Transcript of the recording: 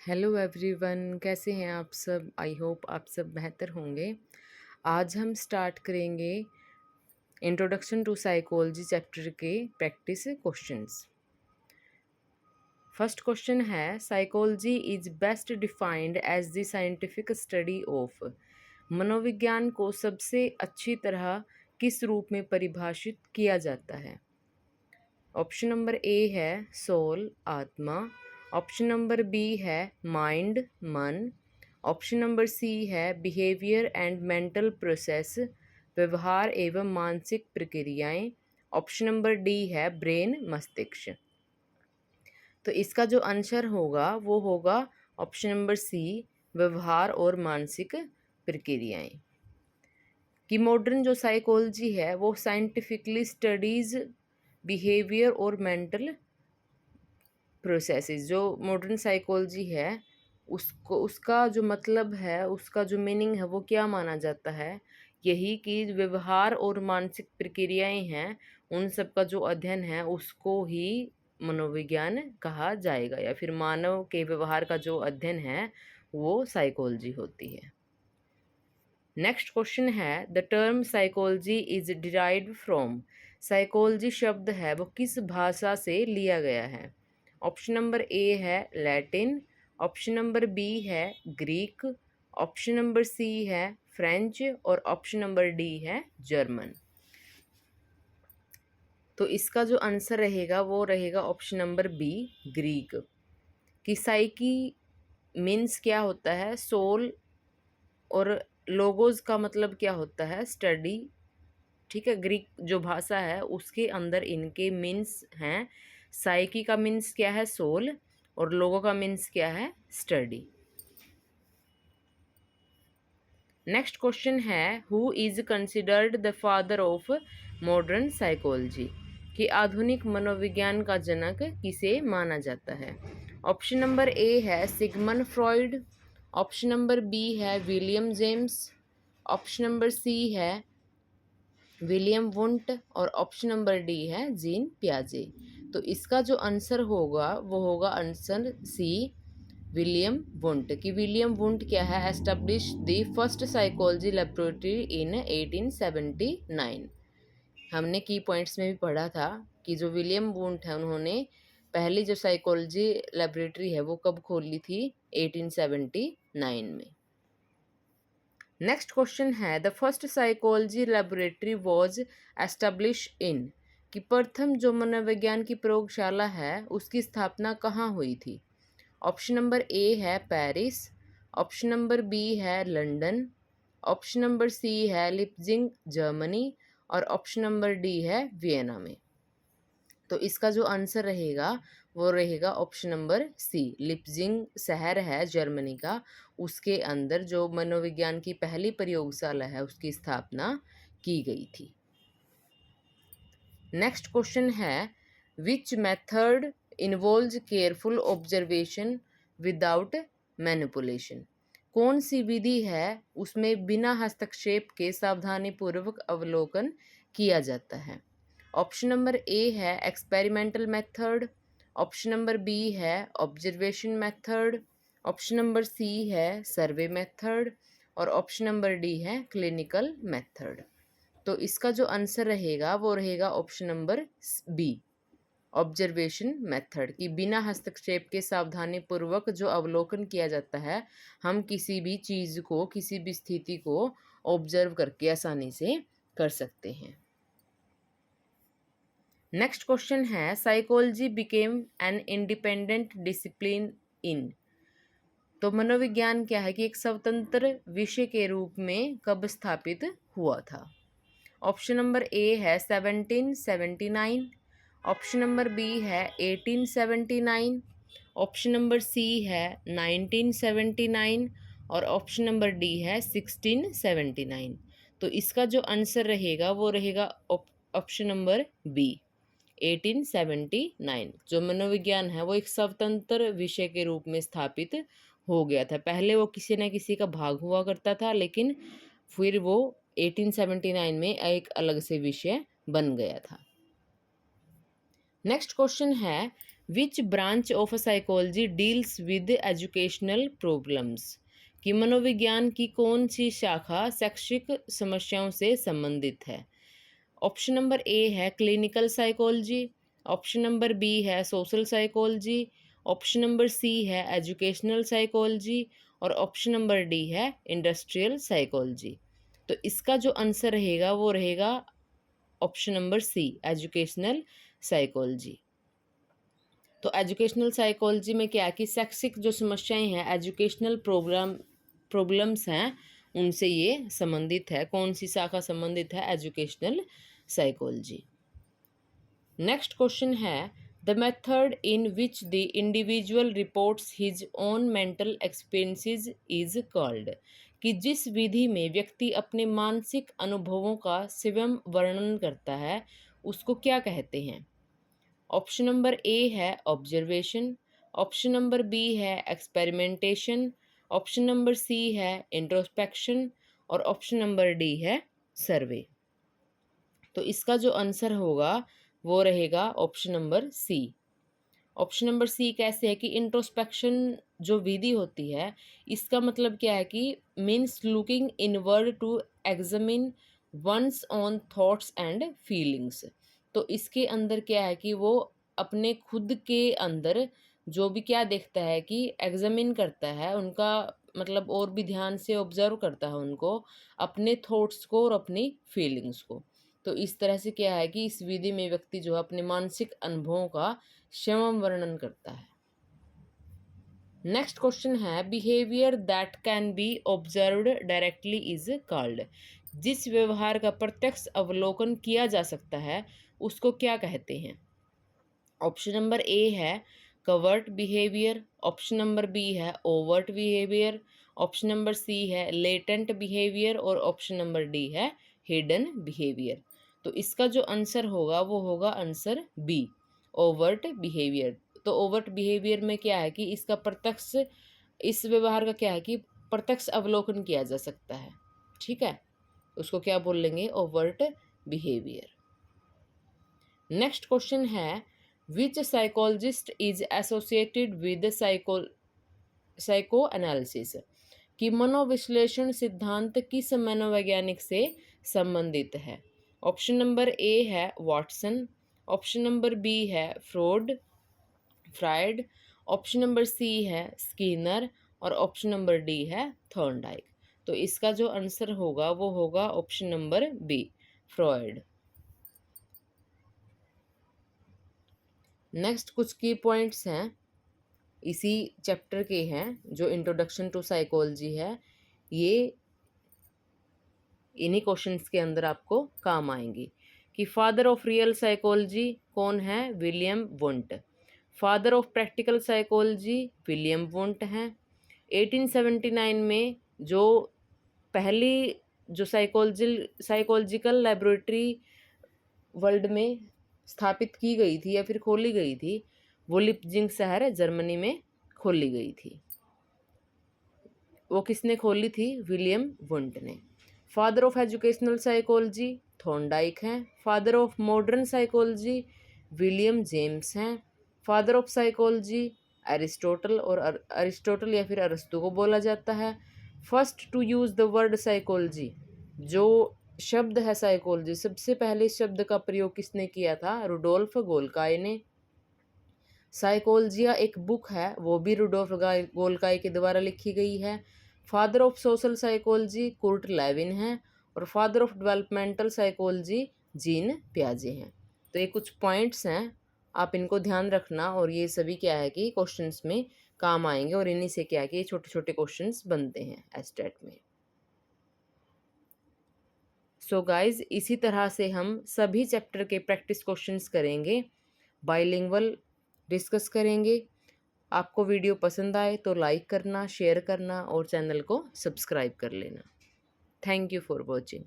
Hello everyone, कैसे हैं आप सब। आई होप आप सब बेहतर होंगे। आज हम स्टार्ट करेंगे इंट्रोडक्शन टू साइकोलॉजी चैप्टर के प्रैक्टिस क्वेश्चंस। फर्स्ट क्वेश्चन है, psychology is best defined as the scientific study of. मनोविज्ञान को सबसे अच्छी तरह किस रूप में परिभाषित किया जाता है। ऑप्शन नंबर ए है सोल, आत्मा। ऑप्शन नंबर बी है माइंड, मन। ऑप्शन नंबर सी है बिहेवियर एंड मेंटल प्रोसेस, व्यवहार एवं मानसिक प्रक्रियाएं। ऑप्शन नंबर डी है ब्रेन, मस्तिष्क। तो इसका जो आंसर होगा वो होगा ऑप्शन नंबर सी, व्यवहार और मानसिक प्रक्रियाएं। कि मॉडर्न जो साइकोलॉजी है वो साइंटिफिकली स्टडीज बिहेवियर और मेंटल प्रोसेसेस। जो मॉडर्न साइकोलॉजी है उसको, उसका जो मतलब है, उसका जो मीनिंग है वो क्या माना जाता है, यही कि व्यवहार और मानसिक प्रक्रियाएं हैं, उन सब का जो अध्ययन है उसको ही मनोविज्ञान कहा जाएगा, या फिर मानव के व्यवहार का जो अध्ययन है वो साइकोलॉजी होती है। नेक्स्ट क्वेश्चन है, the term psychology is derived from. Psychology शब्द है वो किस भाषा से लिया गया है। ऑप्शन नंबर ए है लैटिन। ऑप्शन नंबर बी है ग्रीक। ऑप्शन नंबर सी है फ्रेंच। और ऑप्शन नंबर डी है जर्मन। तो इसका जो आंसर रहेगा वो रहेगा ऑप्शन नंबर बी, ग्रीक। कि साइकी मीन्स क्या होता है, सोल, और लोगोज का मतलब क्या होता है, स्टडी। ठीक है, ग्रीक जो भाषा है उसके अंदर इनके मीन्स हैं। साइकी का मीन्स क्या है, सोल, और लोगों का मीन्स क्या है, स्टडी। नेक्स्ट क्वेश्चन है, who is considered the father of modern psychology. कि आधुनिक मनोविज्ञान का जनक किसे माना जाता है। ऑप्शन नंबर ए है Sigmund Freud. Option number B है William James. Option number C है विलियम वुंट। और ऑप्शन नंबर डी है जीन पियाजे। तो इसका जो आंसर होगा वो होगा आंसर सी, विलियम वुंट। कि विलियम वुंट क्या है, establish the first psychology laboratory in 1879। हमने की पॉइंट्स में भी पढ़ा था कि जो विलियम वुंट है उन्होंने पहली जो साइकोलॉजी लेबोरेटरी है वो कब खोल ली थी, 1879 में। नेक्स्ट क्वेश्चन है, the first psychology laboratory was establish in. कि प्रथम जो मनोविज्ञान की प्रयोगशाला है उसकी स्थापना कहाँ हुई थी। ऑप्शन नंबर ए है पेरिस। ऑप्शन नंबर बी है लंदन। ऑप्शन नंबर सी है लिप्जिंग, जर्मनी। और ऑप्शन नंबर डी है वियना में। तो इसका जो आंसर रहेगा वो रहेगा ऑप्शन नंबर सी, लिप्जिंग शहर है जर्मनी का, उसके अंदर जो मनोविज्ञान की पहली प्रयोगशाला है उसकी स्थापना की गई थी। नेक्स्ट क्वेश्चन है, which method involves careful observation without manipulation. कौन सी विधि है उसमें बिना हस्तक्षेप के सावधानीपूर्वक अवलोकन किया जाता है। ऑप्शन नंबर ए है experimental method. Option number B है observation method. Option number C है सर्वे मेथड। और ऑप्शन नंबर डी है क्लिनिकल मेथड। तो इसका जो आंसर रहेगा वो रहेगा option number B, observation method. कि बिना हस्तक्षेप के सावधानी पूर्वक जो अवलोकन किया जाता है, हम किसी भी चीज़ को, किसी भी स्थिति को ऑब्जर्व करके आसानी से कर सकते हैं। नेक्स्ट क्वेश्चन है, psychology became an independent discipline in. तो मनोविज्ञान क्या है कि एक स्वतंत्र विषय के रूप में कब स्थापित हुआ था। ऑप्शन नंबर ए है 1779। ऑप्शन नंबर बी है 1879। ऑप्शन नंबर सी है 1979। और ऑप्शन नंबर डी है 1679। तो इसका जो आंसर रहेगा वो रहेगा ऑप्शन नंबर बी, 1879। जो मनोविज्ञान है वो एक स्वतंत्र विषय के रूप में स्थापित हो गया था। पहले वो किसी न किसी का भाग हुआ करता था, लेकिन फिर वो 1879 में एक अलग से विषय बन गया था। नेक्स्ट क्वेश्चन है, which branch of psychology deals with educational problems, कि मनोविज्ञान की कौन सी शाखा शैक्षिक समस्याओं से संबंधित है। ऑप्शन नंबर ए है clinical psychology, option number B है social psychology, option number C है एजुकेशनल साइकोलॉजी और ऑप्शन नंबर डी है इंडस्ट्रियल साइकोलॉजी। तो इसका जो आंसर रहेगा वो रहेगा option number C educational psychology. तो एजुकेशनल साइकोलॉजी में क्या है कि शैक्षिक जो समस्याएं हैं, एजुकेशनल प्रॉब्लम्स हैं, उनसे ये संबंधित है। कौन सी शाखा संबंधित है? Educational psychology. नेक्स्ट क्वेश्चन है the method in which the individual reports his own mental experiences is called, कि जिस विधि में व्यक्ति अपने मानसिक अनुभवों का स्वयं वर्णन करता है उसको क्या कहते हैं। ऑप्शन नंबर ए है ऑब्जर्वेशन, ऑप्शन नंबर बी है एक्सपेरिमेंटेशन, ऑप्शन नंबर सी है इंट्रोस्पेक्शन और ऑप्शन नंबर डी है सर्वे। तो इसका जो आंसर होगा वो रहेगा option number C. Option number C कैसे है कि इंट्रोस्पेक्शन जो विधि होती है इसका मतलब क्या है कि means looking inward to examine one's own thoughts and feelings. तो इसके अंदर क्या है कि वो अपने खुद के अंदर जो भी क्या देखता है कि एग्जामिन करता है उनका, मतलब और भी ध्यान से ऑब्जर्व करता है उनको, अपने थॉट्स को और अपनी फीलिंग्स को। तो इस तरह से क्या है कि इस विधि में व्यक्ति जो है अपने मानसिक अनुभवों का स्वयं वर्णन करता है। नेक्स्ट क्वेश्चन है behaviour that can be observed directly is called, जिस व्यवहार का प्रत्यक्ष अवलोकन किया जा सकता है उसको क्या कहते हैं। ऑप्शन नंबर ए है covert behaviour, option number B है overt behaviour, option number C है लेटेंट बिहेवियर और ऑप्शन नंबर डी है हिडन बिहेवियर। तो इसका जो आंसर होगा वो होगा आंसर बी ओवर्ट बिहेवियर। तो ओवर्ट बिहेवियर में क्या है कि इसका प्रत्यक्ष, इस व्यवहार का क्या है कि प्रत्यक्ष अवलोकन किया जा सकता है। ठीक है, उसको क्या बोल लेंगे? Overt behaviour. नेक्स्ट क्वेश्चन है which psychologist is associated with psycho analysis, कि मनोविश्लेषण सिद्धांत किस मनोवैज्ञानिक से संबंधित है। ऑप्शन नंबर ए है वाटसन, ऑप्शन नंबर बी है फ्राइड, ऑप्शन नंबर सी है स्किनर और ऑप्शन नंबर डी है थॉर्नडाइक। तो इसका जो आंसर होगा वो होगा option number B Freud. Next कुछ की पॉइंट्स हैं इसी चैप्टर के हैं जो इंट्रोडक्शन टू साइकोलॉजी है, ये इन्हीं क्वेश्चंस के अंदर आपको काम आएंगी। कि फादर ऑफ रियल साइकोलॉजी कौन है? William won't. Father of practical psychology William Wundt हैं। 1879 में जो पहली जो साइकोलॉजिकल लेबोरेटरी वर्ल्ड में स्थापित की गई थी या फिर खोली गई थी, वो लिप्जिंग शहर जर्मनी में खोली गई थी। वो किसने खोली थी? विलियम वुंट ने। Father of educational psychology Thorndike हैं। Father of modern psychology William James हैं। फादर ऑफ साइकोलॉजी एरिस्टोटल, और एरिस्टोटल या फिर अरस्तु को बोला जाता है। First to use the word psychology, जो शब्द है साइकोलॉजी, सबसे पहले इस शब्द का प्रयोग किसने किया था? रुडोल्फ गोल्काई ने। साइकोलॉजिया एक बुक है, वो भी रुडोल्फ गोल्काई के द्वारा लिखी गई है। Father of social psychology Kurt Lewin है और father of developmental psychology Jean पियाजे हैं। तो ये कुछ पॉइंट्स हैं, आप इनको ध्यान रखना, और ये सभी क्या है कि क्वेश्चंस में काम आएंगे और इन्हीं से क्या है कि छोटे छोटे क्वेश्चंस बनते हैं एस्टेट में। सो गाइज, इसी तरह से हम सभी चैप्टर के प्रैक्टिस क्वेश्चंस करेंगे, बाइलिंगुअल डिस्कस करेंगे। आपको वीडियो पसंद आए तो लाइक करना, शेयर करना और चैनल को सब्सक्राइब कर लेना। Thank you for watching.